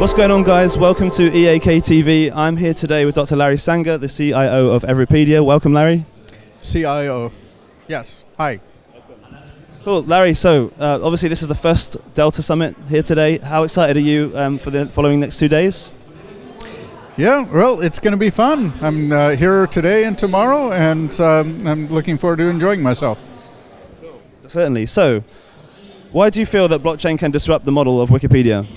What's going on, guys? Welcome to EAK TV. I'm here today with Dr. Larry Sanger, the CIO of Everipedia. Welcome, Larry. CIO. Yes. Hi. Cool, Larry. So obviously this is the first Delta Summit here today. How excited are you for the following next 2 days? Yeah, well, it's going to be fun. I'm here today and tomorrow, and I'm looking forward to enjoying myself. Cool. Certainly. So, why do you feel that blockchain can disrupt the model of Wikipedia?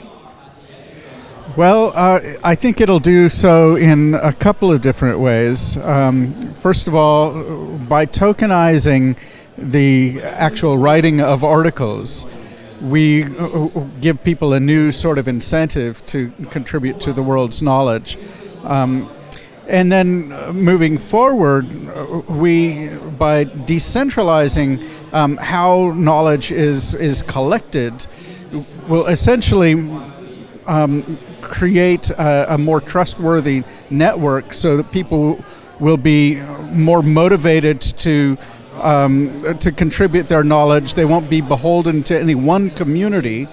Well, I think it'll do so in a couple of different ways. First of all, by tokenizing the actual writing of articles, we give people a new sort of incentive to contribute to the world's knowledge. And then moving forward, by decentralizing how knowledge is collected, will essentially create a more trustworthy network so that people will be more motivated to contribute their knowledge. They won't be beholden to any one community.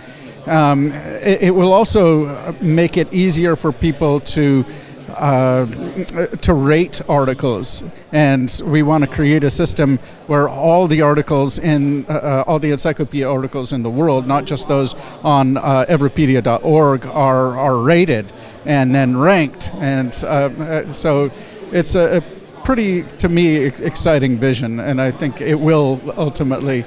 It will also make it easier for people to rate articles, and we want to create a system where all the articles in all the encyclopedia articles in the world, not just those on Everipedia.org, are rated and then ranked. And so it's a pretty, to me, exciting vision, and I think it will ultimately.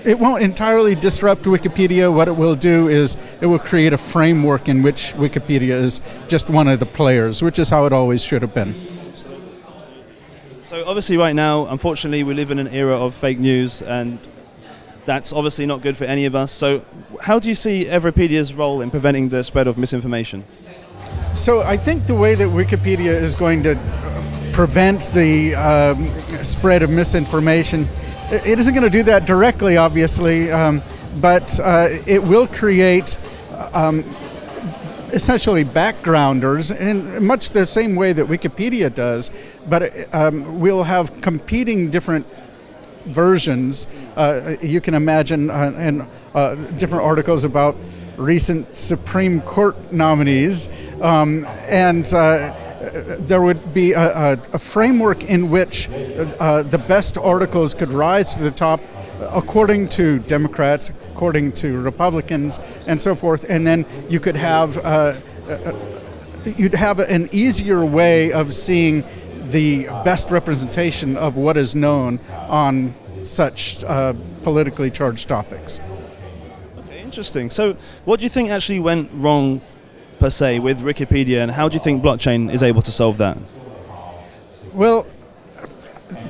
It won't entirely disrupt Wikipedia. What it will do is it will create a framework in which Wikipedia is just one of the players, which is how it always should have been. So obviously right now, unfortunately, we live in an era of fake news, and that's obviously not good for any of us. So how do you see Everipedia's role in preventing the spread of misinformation? So I think the way that Wikipedia is going to prevent the spread of misinformation, it isn't going to do that directly, obviously, but it will create essentially backgrounders in much the same way that Wikipedia does, but we'll have competing different versions. You can imagine different articles about recent Supreme Court nominees, and there would be a framework in which the best articles could rise to the top according to Democrats, according to Republicans, and so forth. And then you could have you'd have an easier way of seeing the best representation of what is known on such politically charged topics. Okay, interesting. So what do you think actually went wrong per se with Wikipedia, and how do you think blockchain is able to solve that? Well,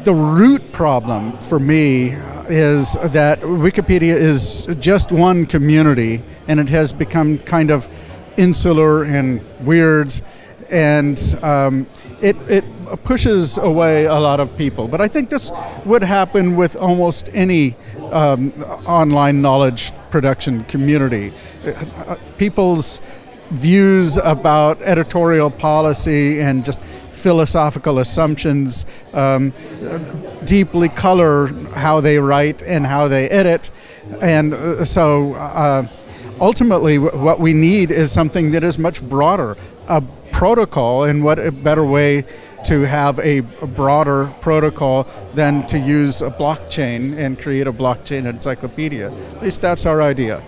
the root problem for me is that Wikipedia is just one community, and it has become kind of insular and weird, and it pushes away a lot of people. But I think this would happen with almost any online knowledge production community. People's views about editorial policy and just philosophical assumptions deeply color how they write and how they edit. And so ultimately what we need is something that is much broader, a protocol, and what a better way to have a broader protocol than to use a blockchain and create a blockchain encyclopedia. At least that's our idea.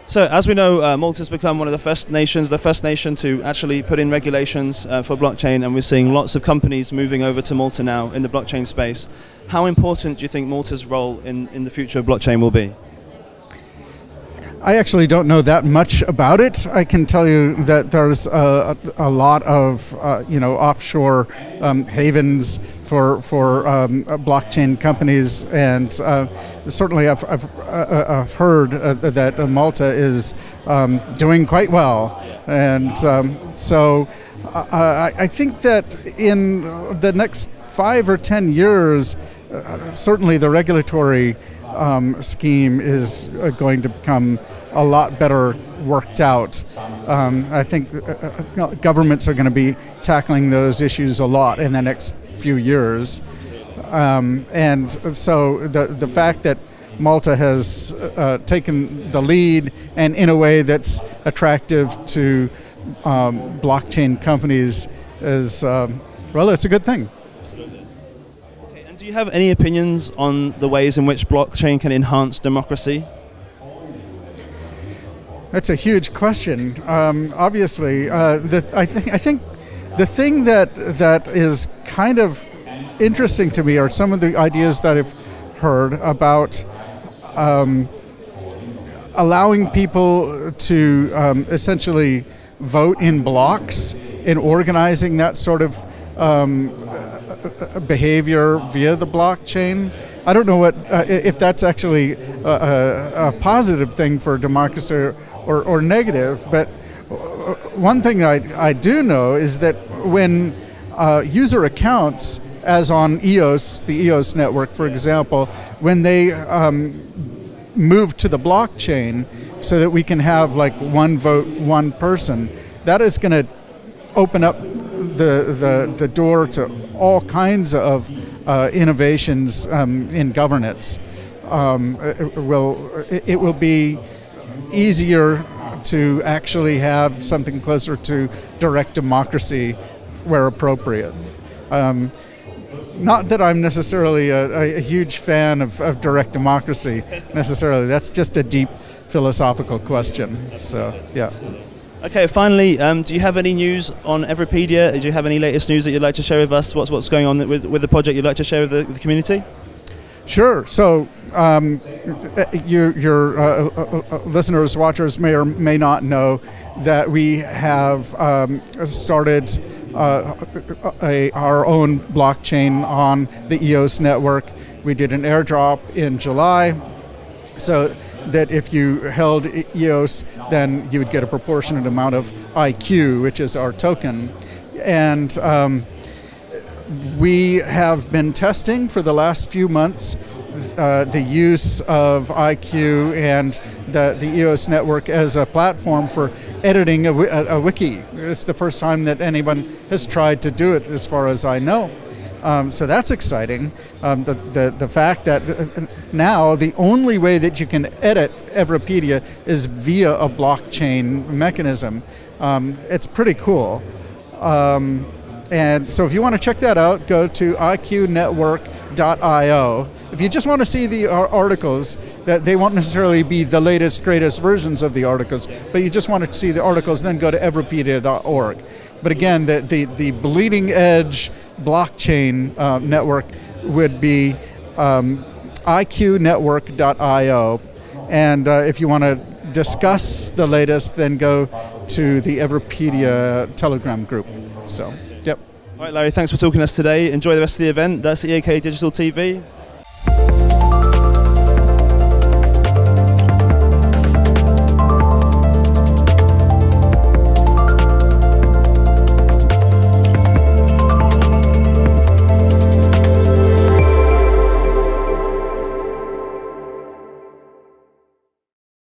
So, as we know, Malta's become one of the first nation to actually put in regulations for blockchain, and we're seeing lots of companies moving over to Malta now in the blockchain space. How important do you think Malta's role in the future of blockchain will be? I actually don't know that much about it. I can tell you that there's a lot of offshore havens for blockchain companies, and certainly I've heard that Malta is doing quite well, and so I think that in the next 5 or 10 years, certainly the regulatory scheme is going to become a lot better worked out. I think governments are going to be tackling those issues a lot in the next few years. And so the fact that Malta has taken the lead, and in a way that's attractive to blockchain companies is, well, it's a good thing. Absolutely. Okay, and do you have any opinions on the ways in which blockchain can enhance democracy? That's a huge question. Obviously, I think the thing that is kind of interesting to me are some of the ideas that I've heard about allowing people to essentially vote in blocks and organizing that sort of behavior via the blockchain. I don't know if that's actually a positive thing for democracy or negative, but one thing I do know is that when user accounts, as on EOS, the EOS network, for example, when they move to the blockchain so that we can have like one vote, one person, that is going to open up the door to all kinds of innovations in governance. It will be easier to actually have something closer to direct democracy where appropriate. Not that I'm necessarily a huge fan of direct democracy necessarily. That's just a deep philosophical question. So, yeah. Okay, finally, do you have any news on Everipedia? Do you have any latest news that you'd like to share with us? What's going on with the project you'd like to share with the community? Sure. So your listeners, watchers may or may not know that we have started our own blockchain on the EOS network. We did an airdrop in July, so that if you held EOS, then you would get a proportionate amount of IQ, which is our token. And we have been testing for the last few months the use of IQ and the EOS network as a platform for editing a wiki. It's the first time that anyone has tried to do it, as far as I know. So that's exciting. The fact that now the only way that you can edit Everipedia is via a blockchain mechanism. It's pretty cool. And so if you want to check that out, go to iqnetwork.io. If you just want to see the articles, that they won't necessarily be the latest, greatest versions of the articles, but you just want to see the articles, then go to everipedia.org. But again, the bleeding edge blockchain network would be iqnetwork.io. And if you want to discuss the latest, then go to the Everipedia Telegram group. So, yep. All right, Larry, thanks for talking to us today. Enjoy the rest of the event. That's EAK Digital TV.